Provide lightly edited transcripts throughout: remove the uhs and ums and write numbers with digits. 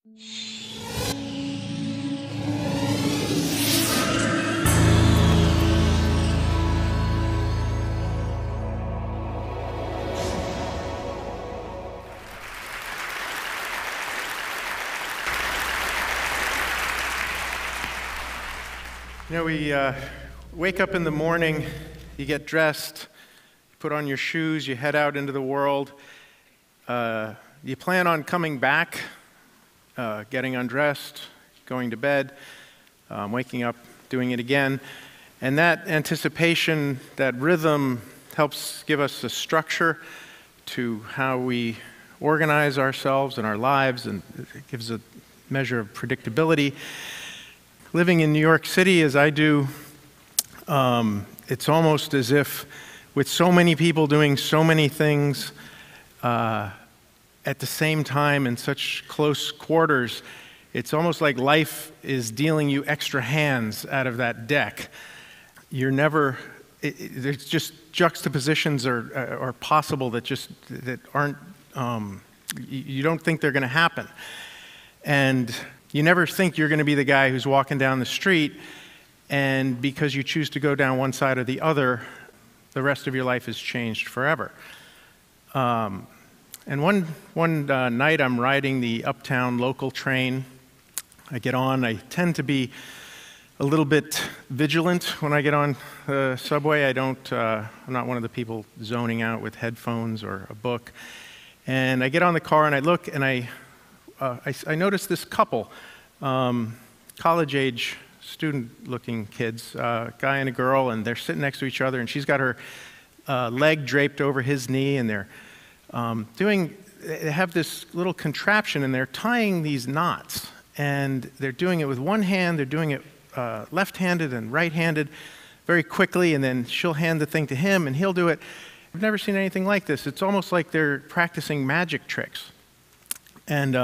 You know, we wake up in the morning, you get dressed, you put on your shoes, you head out into the world. You plan on coming back, getting undressed, going to bed, waking up, doing it again. And that anticipation, that rhythm helps give us a structure to how we organize ourselves and our lives, and it gives a measure of predictability. Living in New York City as I do, it's almost as if with so many people doing so many things at the same time in such close quarters, it's almost like life is dealing you extra hands out of that deck. You're never, there's just juxtapositions are possible that aren't, you don't think they're going to happen. And you never think you're going to be the guy who's walking down the street, and because you choose to go down one side or the other, the rest of your life is changed forever. And one night I'm riding the uptown local train. I get on. I tend to be a little bit vigilant when I get on the subway. I'm not one of the people zoning out with headphones or a book. And I get on the car and I look and I noticed this couple, college-age, student-looking kids, a guy and a girl, and they're sitting next to each other, and she's got her leg draped over his knee, and they have this little contraption, and they're tying these knots, and they're doing it with one hand, they're doing it left-handed and right-handed very quickly, and then she'll hand the thing to him, and he'll do it. I've never seen anything like this. It's almost like they're practicing magic tricks. And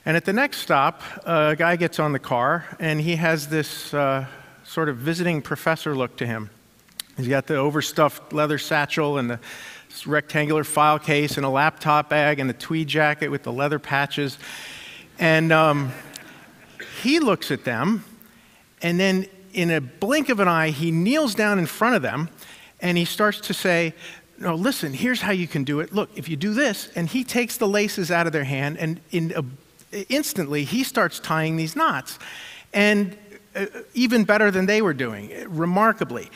at the next stop, a guy gets on the car, and he has this sort of visiting professor look to him. He's got the overstuffed leather satchel and the rectangular file case and a laptop bag and a tweed jacket with the leather patches. And he looks at them, and then in a blink of an eye, he kneels down in front of them, and he starts to say, "No, listen, here's how you can do it. Look, if you do this," and he takes the laces out of their hand, and instantly he starts tying these knots, and even better than they were doing, remarkably.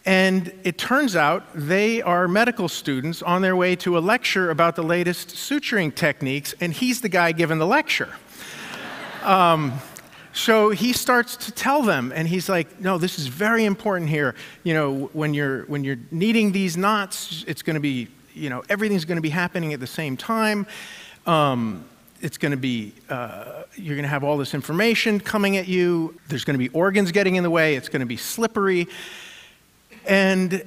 And it turns out they are medical students on their way to a lecture about the latest suturing techniques, and he's the guy giving the lecture. So he starts to tell them, and he's like, "No, this is very important here. You know, when you're kneading these knots, it's going to be, everything's going to be happening at the same time. It's going to be, you're going to have all this information coming at you. There's going to be organs getting in the way. It's going to be slippery. And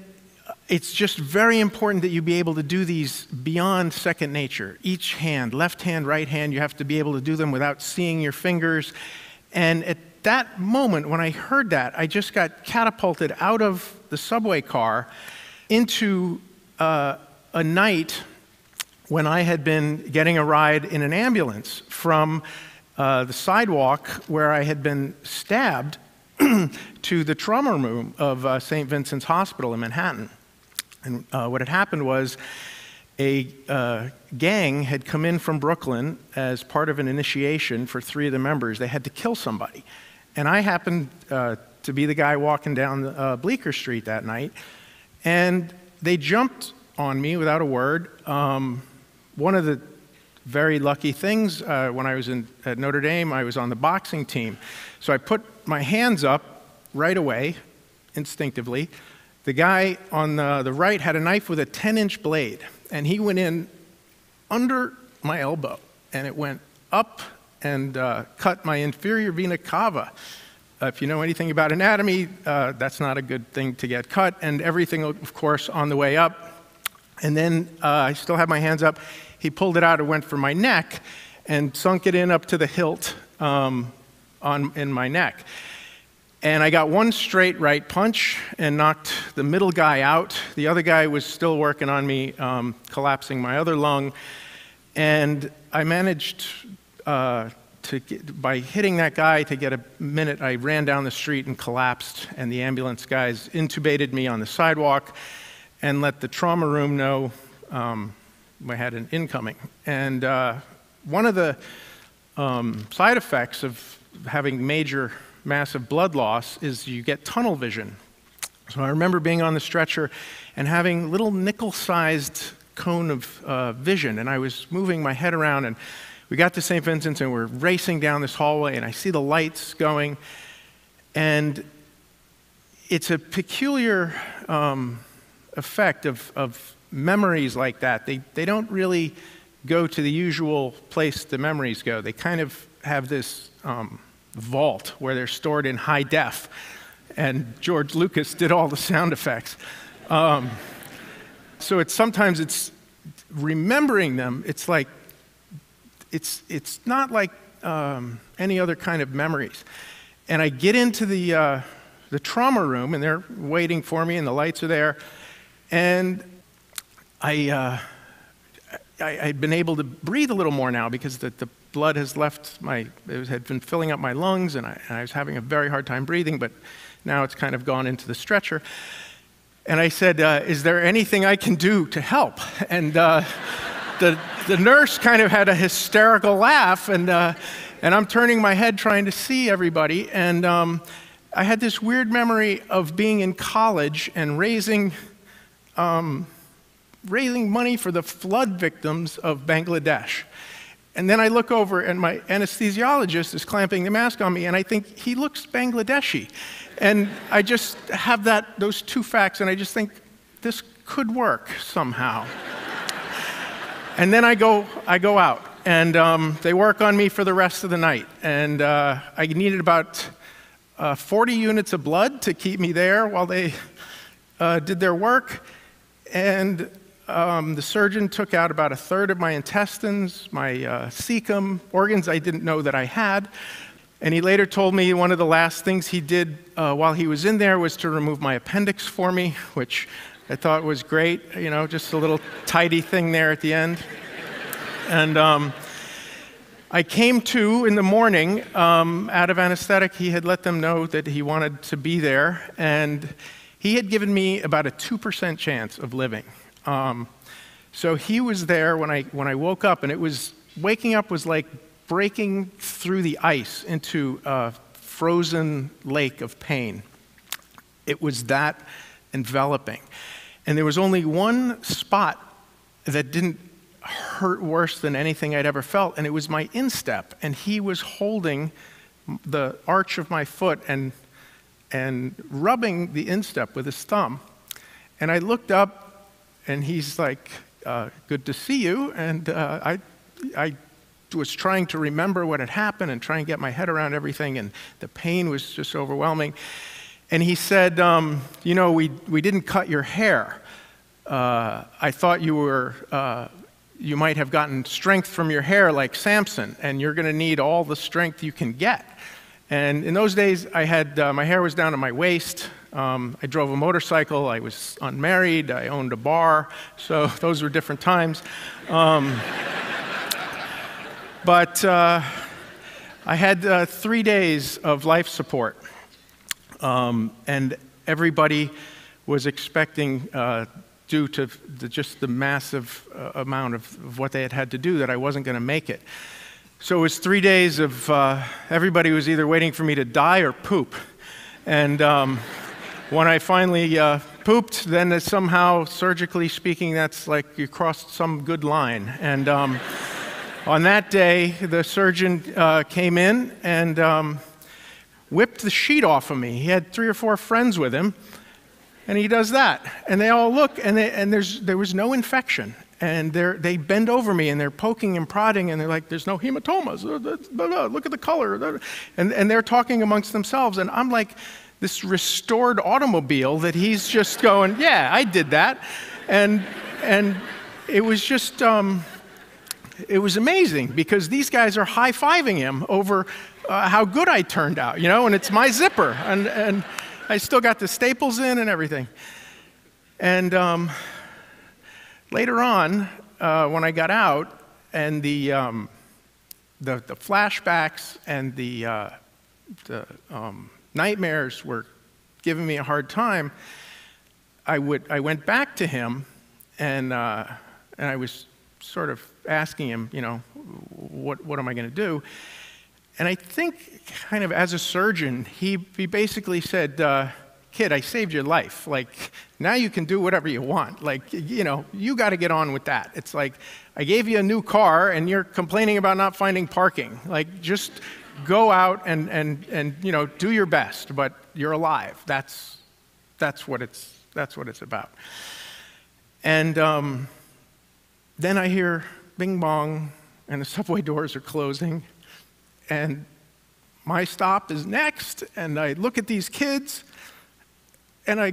it's just very important that you be able to do these beyond second nature. Each hand, left hand, right hand, you have to be able to do them without seeing your fingers." And at that moment, when I heard that, I just got catapulted out of the subway car into a night when I had been getting a ride in an ambulance from the sidewalk where I had been stabbed to the trauma room of St. Vincent's Hospital in Manhattan. And what had happened was a gang had come in from Brooklyn as part of an initiation for 3 of the members. They had to kill somebody. And I happened to be the guy walking down Bleecker Street that night. And they jumped on me without a word. One of the very lucky things, when I was at Notre Dame, I was on the boxing team. So I put my hands up right away, instinctively. The guy on the right had a knife with a 10-inch blade, and he went in under my elbow, and it went up and cut my inferior vena cava. If you know anything about anatomy, that's not a good thing to get cut, and everything, of course, on the way up. And then I still had my hands up. He pulled it out and went for my neck and sunk it in up to the hilt in my neck. And I got one straight right punch and knocked the middle guy out. The other guy was still working on me, collapsing my other lung. And I managed by hitting that guy to get a minute, I ran down the street and collapsed, and the ambulance guys intubated me on the sidewalk and let the trauma room know I had an incoming. And one of the side effects of having major, massive blood loss is you get tunnel vision. So I remember being on the stretcher and having little nickel-sized cone of vision, and I was moving my head around, and we got to St. Vincent's, and we're racing down this hallway, and I see the lights going, and it's a peculiar effect of memories like that. They don't really go to the usual place the memories go. They kind of have this vault where they're stored in high def, and George Lucas did all the sound effects. So sometimes it's remembering them. It's like it's not like any other kind of memories. And I get into the trauma room, and they're waiting for me, and the lights are there, and I'd been able to breathe a little more now because the blood has left it had been filling up my lungs, and I was having a very hard time breathing, but now it's kind of gone into the stretcher. And I said, is there anything I can do to help? And the nurse kind of had a hysterical laugh, and I'm turning my head trying to see everybody, and I had this weird memory of being in college and raising money for the flood victims of Bangladesh. And then I look over, and my anesthesiologist is clamping the mask on me, and I think, he looks Bangladeshi. And I just have those two facts, and I just think, this could work somehow. And then I go out, and they work on me for the rest of the night. And I needed about 40 units of blood to keep me there while they did their work. And the surgeon took out about a third of my intestines, my cecum, organs I didn't know that I had. And he later told me one of the last things he did while he was in there was to remove my appendix for me, which I thought was great, just a little tidy thing there at the end. And I came to in the morning out of anesthetic. He had let them know that he wanted to be there, and he had given me about a 2% chance of living. So he was there when I woke up, and waking up was like breaking through the ice into a frozen lake of pain. It was that enveloping. And there was only one spot that didn't hurt worse than anything I'd ever felt, and it was my instep. And he was holding the arch of my foot and rubbing the instep with his thumb. And I looked up, and he's like, good to see you. And I was trying to remember what had happened and try and get my head around everything, and the pain was just overwhelming. And he said, we didn't cut your hair. I thought you might have gotten strength from your hair like Samson, and you're going to need all the strength you can get. And in those days, I had my hair was down to my waist. I drove a motorcycle. I was unmarried. I owned a bar. So those were different times. But I had 3 days of life support, and everybody was expecting, due to just the massive amount of what they had to do, that I wasn't going to make it. So it was 3 days of everybody was either waiting for me to die or poop. And when I finally pooped, then somehow, surgically speaking, that's like you crossed some good line. And on that day, the surgeon came in and whipped the sheet off of me. He had 3 or 4 friends with him, and he does that. And they all look, and there was no infection. And they bend over me, and they're poking and prodding, and they're like, there's no hematomas. Look at the color. And they're talking amongst themselves, and I'm like this restored automobile that he's just going, yeah, I did that. And it was just... it was amazing, because these guys are high-fiving him over how good I turned out, and it's my zipper, and I still got the staples in and everything. And later on, when I got out, and the the flashbacks and the nightmares were giving me a hard time, I went back to him, and I was sort of asking him, you know, what am I going to do? And I think, kind of as a surgeon, he basically said, kid, I saved your life. Like, now you can do whatever you want. Like, you know, you got to get on with that. It's like, I gave you a new car, and you're complaining about not finding parking. Like, just go out and you know, do your best, but you're alive. That's what it's about. And then I hear bing bong, and the subway doors are closing, and my stop is next, and I look at these kids, and I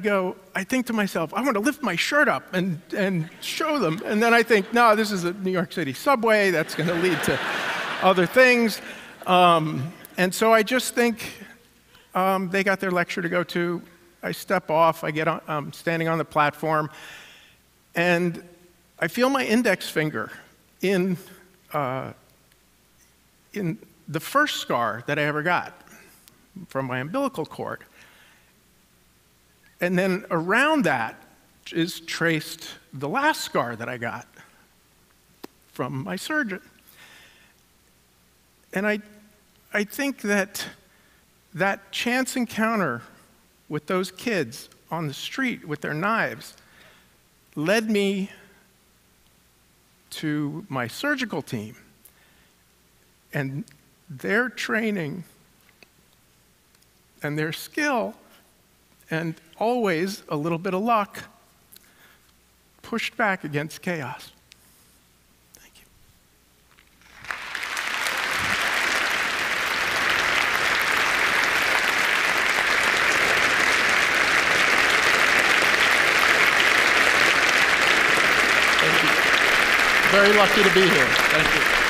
think to myself, I want to lift my shirt up and show them. And then I think, no, this is a New York City subway, that's going to lead to other things. And so I just think they got their lecture to go to. I step off, I'm standing on the platform, and I feel my index finger in the first scar that I ever got from my umbilical cord. And then around that is traced the last scar that I got from my surgeon. And I think that chance encounter with those kids on the street with their knives led me to my surgical team, and their training and their skill, and always a little bit of luck, pushed back against chaos. Thank you. Thank you. Very lucky to be here. Thank you.